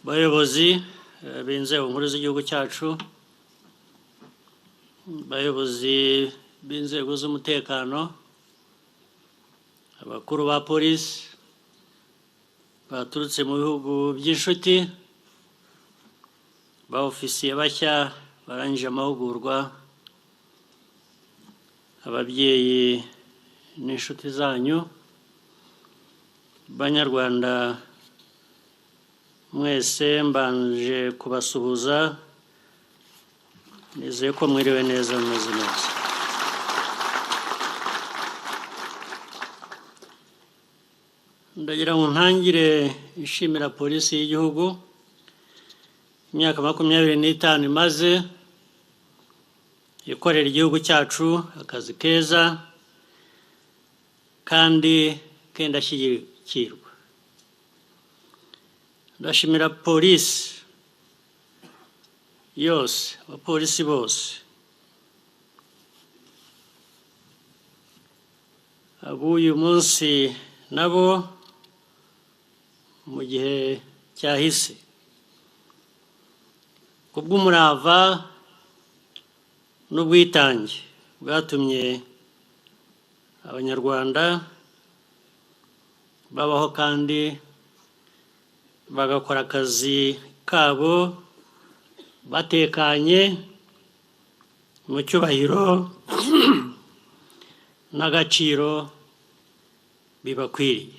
bayobozi b'inzego nkuru z'igihugu cyacu, bayobozi b'inzego z'umutekano, abakuru ba polisi baturutse mu bihugu by'inshuti, ba ofisiye bashya barangije amahugurwa, ababyeyi n'inshuti zanyu, Banyarwanda mwese mbanje kubasuhuza, nizeye ko mwiriwe neza mumeze neza. Ndagira ngo ntangire nshimira polisi y'igihugu imyaka 25 imaze ikorera igihugu cyacu akazi keza kandi kendashyigikirwa. Ndashimira polisi yose, abapolisi bose, abuyu munsi nabo mu gihe cyahise, kubw'umurava n'ubwitange bwatumye Abanyarwanda babaho kandi bagakora akazi kabo batekanye mu cyubahiro n'agaciro bibakwiriye.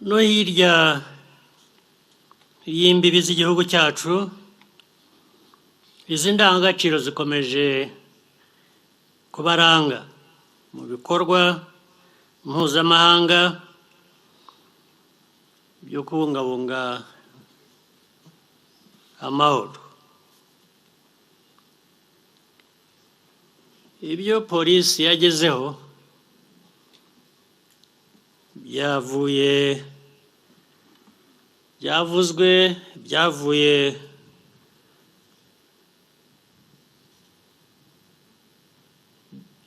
No hirya y'imbibi z'igihugu cyacu, izi ndangagaciro zikomeje kubaranga mu bikorwa mpuzamahanga byo kubungabunga amahoro. Ibyo polisi yagezeho byavuye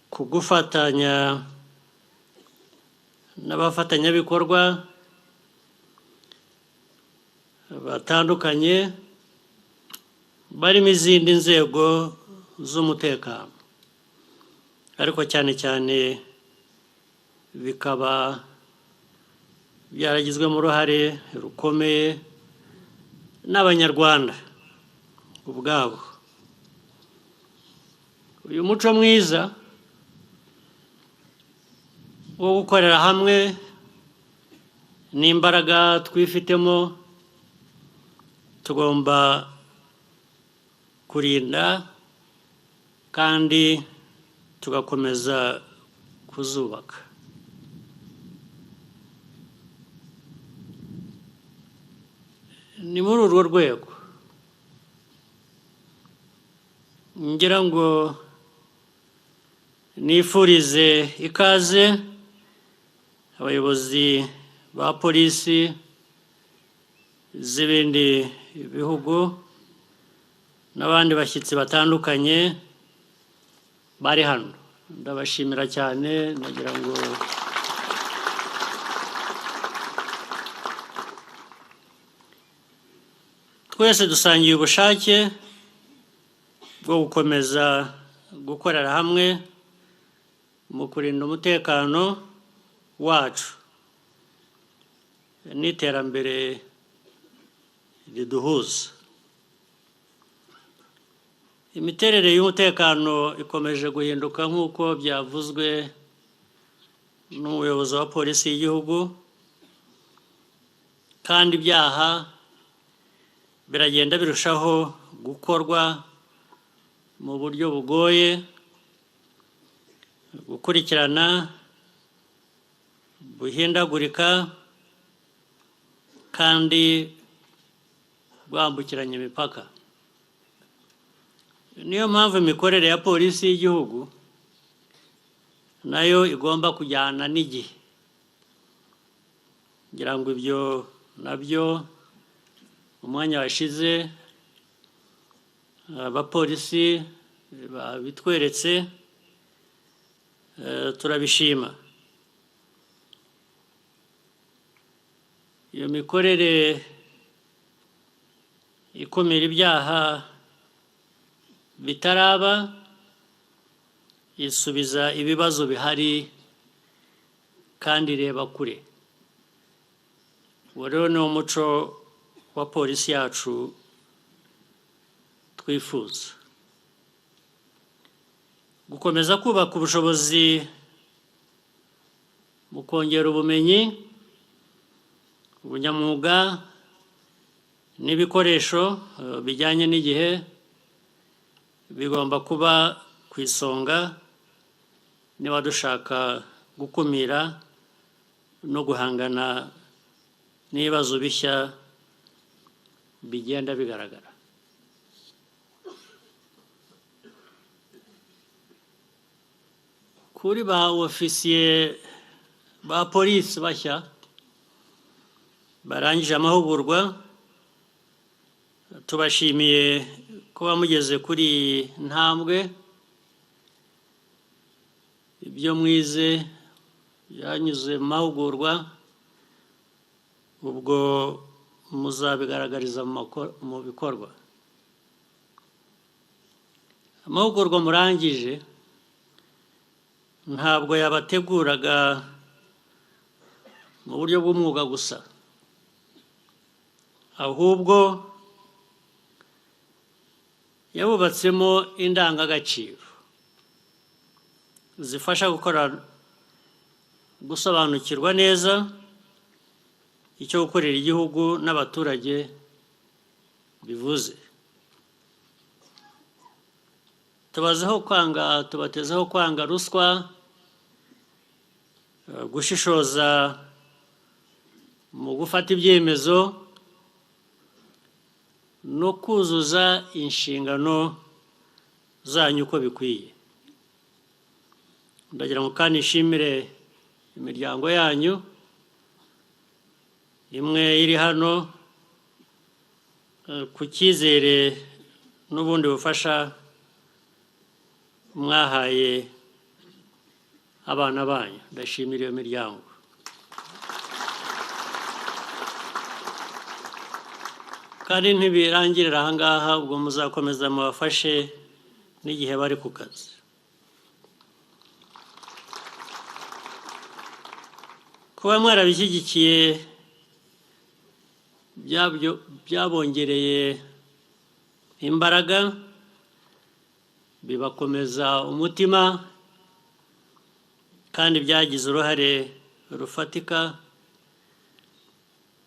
ku gufatanya n'abafatanyabikorwa batandukanye barimo izindi nzego z'umutekano, ariko cyane cyane bikaba byaragizwemo uruhare rukomeye n'Abanyarwanda ubwabo. Uyu muco mwiza wo gukorera hamwe n'imbaraga twifitemo tugomba kurinda kandi tugakomeza kuzubaka. Ni muri urwo rwego ngira ngo nifurize ikaze abayobozi ba polisi z'ibindi bihugu n'abandi bashyitsi batandukanye bari hano. Ndabashimira cyane, nagira ngo twese dusangiye ubushake bwo gukomeza gukorera hamwe mu kurinda umutekano wacu n'iterambere riduhuza. Imiterere y'umutekano ikomeje guhinduka nk'uko byavuzwe n'umuyobozi wa polisi y'igihugu, kandi ibyaha biragenda birushaho gukorwa mu buryo bugoye, gukurikirana, buhindagurika kandi bwambukiranya imipaka. Niyo mpamvu imikorere ya polisi y'igihugu nayo igomba kujyana n'igihe. Ngira ngo ibyo nabyo umwanya washize abapolisi babitweretse, turabishima. iyo mikorere ikumira ibyaha bitaraba isubiza ibibazo bihari kandi ireba kure. Uwo rero ni umuco wa polisi yacu twifuza gukomeza kubaka ubushobozi mu kongera ubumenyi, ubunyamwuga n'ibikoresho bijyanye n'igihe bigomba kuba ku isonga niba dushaka gukumira no guhangana n'ibibazo bishya bigenda bigaragara. Kuri ba ofisiye ba polisi bashya barangije amahugurwa, tubashimiye kuba mugeze kuri iyi ntambwe. Ibyo mwize byanyuze mu mahugurwa, ubwo muzabigaragariza mu bikorwa. Amahugurwa murangije ntabwo yabateguraga mu buryo bw'umwuga gusa, ahubwo yabubatsemo indangagaciro zifasha gusobanukirwa neza icyo gukorera igihugu n'abaturage bivuze. Tubatezeho kwanga ruswa, gushishoza mu gufata ibyemezo no kuzuza inshingano zanyu uko bikwiye. Ndagira ngo kandi nshimire imiryango yanyu imwe iri hano ku cyizere n'ubundi bufasha mwahaye abana banyu. Ndashimira iyo miryango. Kandi ntibirangirira aha ngaha, ubwo muzakomeza mubafashe n'igihe bari ku kazi. Kuba mwarabishyigikiye byabongereye imbaraga, bibakomeza umutima, kandi byagize uruhare rufatika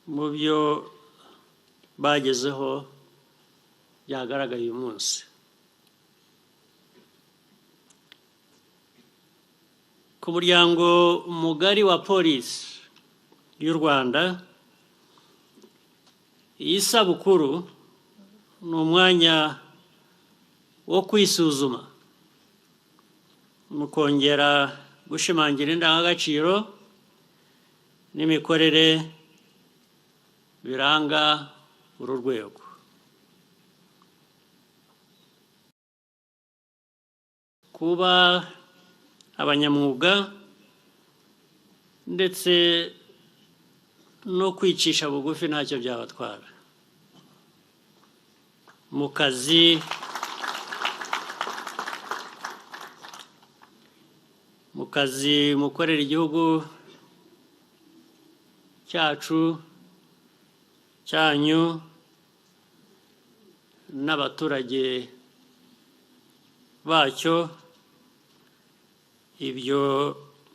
mu byo bagezeho byagaragaye uyu munsi. Ku muryango mugari wa polisi y'u Rwanda, iyi sabukuru ni umwanya wo kwisuzuma, mukongera gushimangira indangagaciro n'imikorere biranga uru rwego. Kuba abanyamwuga ndetse no kwicisha bugufi ntacyo byabatwara mu kazi, mukorera igihugu cyacu, cyanyu n'abaturage bacyo. Ibyo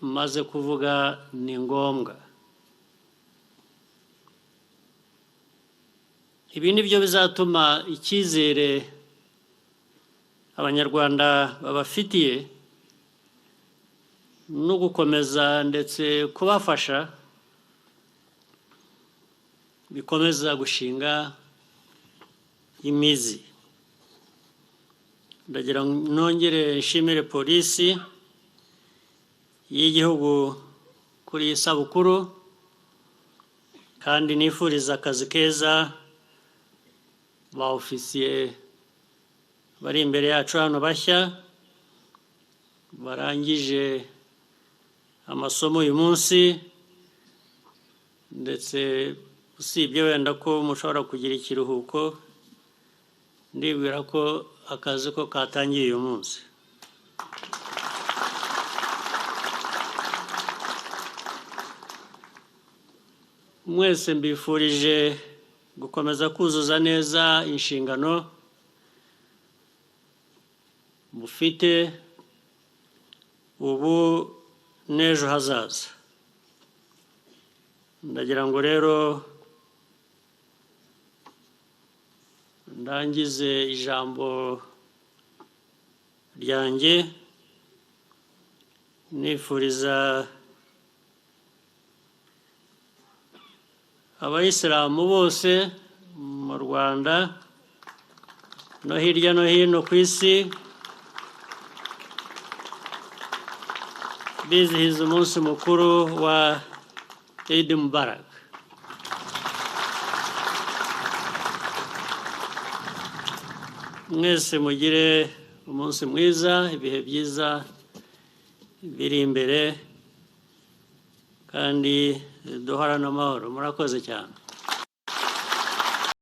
maze kuvuga ni ngombwa. Ibi ni byo bizatuma icyizere abanyarwanda babafitiye no gukomeza ndetse kubafasha bikomeza gushinga imizi. Ndagira nongere nshimire polisi y'igihugu kuri iyi sabukuru, kandi nifuriza akazi keza ba ofisiye bari imbere yacu hano bashya barangije amasomo uyu munsi ndetse usibye wenda ko mushobora kugira ikiruhuko, ndibwira ko akazi ko katangiye uyu munsi. Mwese mbifurije gukomeza kuzuza neza inshingano mufite ubu n'ejo hazaza. Ndagira ngo rero ndangize ijambo ryanjye nifuriza abayisilamu bose mu Rwanda no hirya no hino ku isi bizihiza umunsi mukuru wa Eid Mubarak. Mwese mugire umunsi mwiza, ibihe byiza biri imbere, kandi duhorane amahoro. Murakoze cyane.